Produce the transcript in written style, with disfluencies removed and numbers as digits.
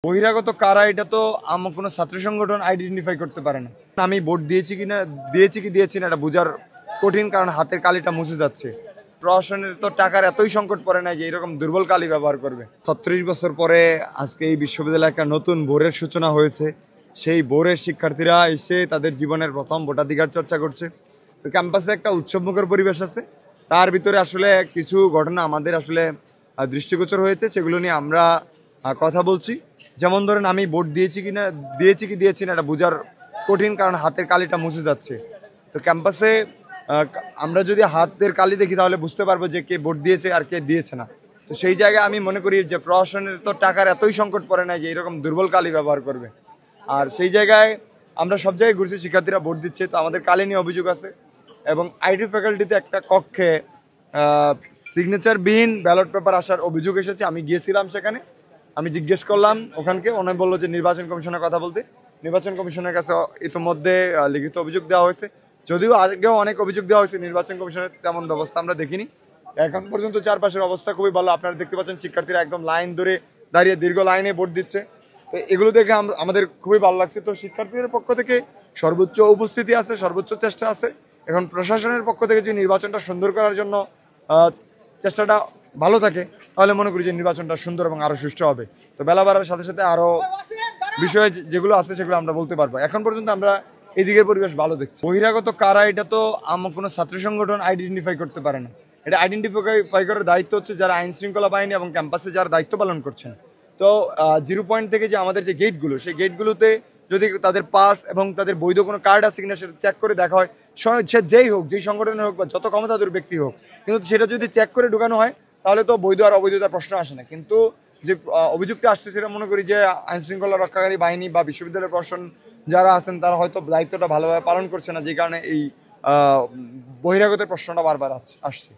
বহিরাগত কারা এটা তো আমার কোনো ছাত্র সংগঠন আইডেন্টিফাই করতে পারে না। আমি ভোট দিয়েছি না এটা বোঝার কঠিন, কারণ হাতের কালিটা মুছে যাচ্ছে। প্রশাসনের তো টাকার এতই সংকট পড়ে নাই যে এরকম দুর্বল কালি ব্যবহার করবে। 36 বছর পরে আজকে এই বিশ্ববিদ্যালয়ে একটা নতুন ভোরের সূচনা হয়েছে। সেই ভোরের শিক্ষার্থীরা এসে তাদের জীবনের প্রথম ভোটাধিকার চর্চা করছে। তো ক্যাম্পাসে একটা উৎসবমুখর পরিবেশ আছে, তার ভিতরে আসলে কিছু ঘটনা আমাদের আসলে দৃষ্টিগোচর হয়েছে, সেগুলো নিয়ে আমরা কথা বলছি। যেমন ধরেন, আমি ভোট দিয়েছি না এটা বোঝার কঠিন, কারণ হাতের কালিটা মুছে যাচ্ছে। তো ক্যাম্পাসে আমরা যদি হাতের কালি দেখি তাহলে বুঝতে পারবো যে কে ভোট দিয়েছে আর কে দিয়েছে না। তো সেই জায়গায় আমি মনে করি যে প্রশাসনের তো টাকার এতই সংকট পড়ে নাই যে এরকম দুর্বল কালি ব্যবহার করবে। আর সেই জায়গায় আমরা সব জায়গায় ঘুরছি, শিক্ষার্থীরা ভোট দিচ্ছে, তো আমাদের কালি নিয়ে অভিযোগ আছে। এবং আইটি ফ্যাকাল্টিতে একটা কক্ষে সিগনেচারবিহীন ব্যালট পেপার আসার অভিযোগ এসেছে। আমি গিয়েছিলাম সেখানে, আমি জিজ্ঞেস করলাম ওখানকে, উনি বললো যে নির্বাচন কমিশনের কথা বলতে। নির্বাচন কমিশনের কাছে ইতিমধ্যে লিখিত অভিযোগ দেওয়া হয়েছে, যদিও আগেও অনেক অভিযোগ দেওয়া হয়েছে, নির্বাচন কমিশনের তেমন ব্যবস্থা আমরা দেখিনি। এখন পর্যন্ত চারপাশের অবস্থা খুবই ভালো। আপনারা দেখতে পাচ্ছেন শিক্ষার্থীরা একদম লাইন ধরে দাঁড়িয়ে দীর্ঘ লাইনে ভোট দিচ্ছে। তো এগুলো দেখে আমাদের খুবই ভালো লাগছে। তো শিক্ষার্থীদের পক্ষ থেকে সর্বোচ্চ উপস্থিতি আছে, সর্বোচ্চ চেষ্টা আছে। এখন প্রশাসনের পক্ষ থেকে যদি নির্বাচনটা সুন্দর করার জন্য চেষ্টাটা ভালো থাকে, তাহলে মনে করি যে নির্বাচনটা সুন্দর এবং আরো সুষ্ঠু হবে। তো বেলা বাড়ার সাথে সাথে আরো বিষয় যেগুলো আছে সেগুলো আমরা বলতে পারবো। এখন পর্যন্ত আমরা এদিকের পরিবেশ ভালো দেখছি। বহিরাগত কারা এটা তো আমার কোনো ছাত্র সংগঠন আইডেন্টিফাই করতে পারে না। এটা আইডেন্টিফাই করার দায়িত্ব হচ্ছে যারা আইন শৃঙ্খলা বাহিনী এবং ক্যাম্পাসে যারা দায়িত্ব পালন করছেন। তো 0 পয়েন্ট থেকে যে আমাদের যে গেটগুলো, সেই গেটগুলোতে যদি তাদের পাস এবং তাদের বৈধ কোনো কার্ড আছে কিনা সেটা চেক করে দেখা হয়। সে যেই হোক, যেই সংগঠনের হোক বা যত ক্ষমতাধর ব্যক্তি হোক, কিন্তু সেটা যদি চেক করে ঢুকানো হয় তাহলে তো বৈধ আর অবৈধতার প্রশ্ন আসে না। কিন্তু যে অভিযোগটা আসছে সেটা মনে করি যে আইন শৃঙ্খলা রক্ষাকারী বাহিনী বা বিশ্ববিদ্যালয়ের প্রশাসন যারা আছেন তারা হয়তো দায়িত্বটা ভালোভাবে পালন করছে না, যে কারণে এই বহিরাগতের প্রশ্নটা বারবার আসছে।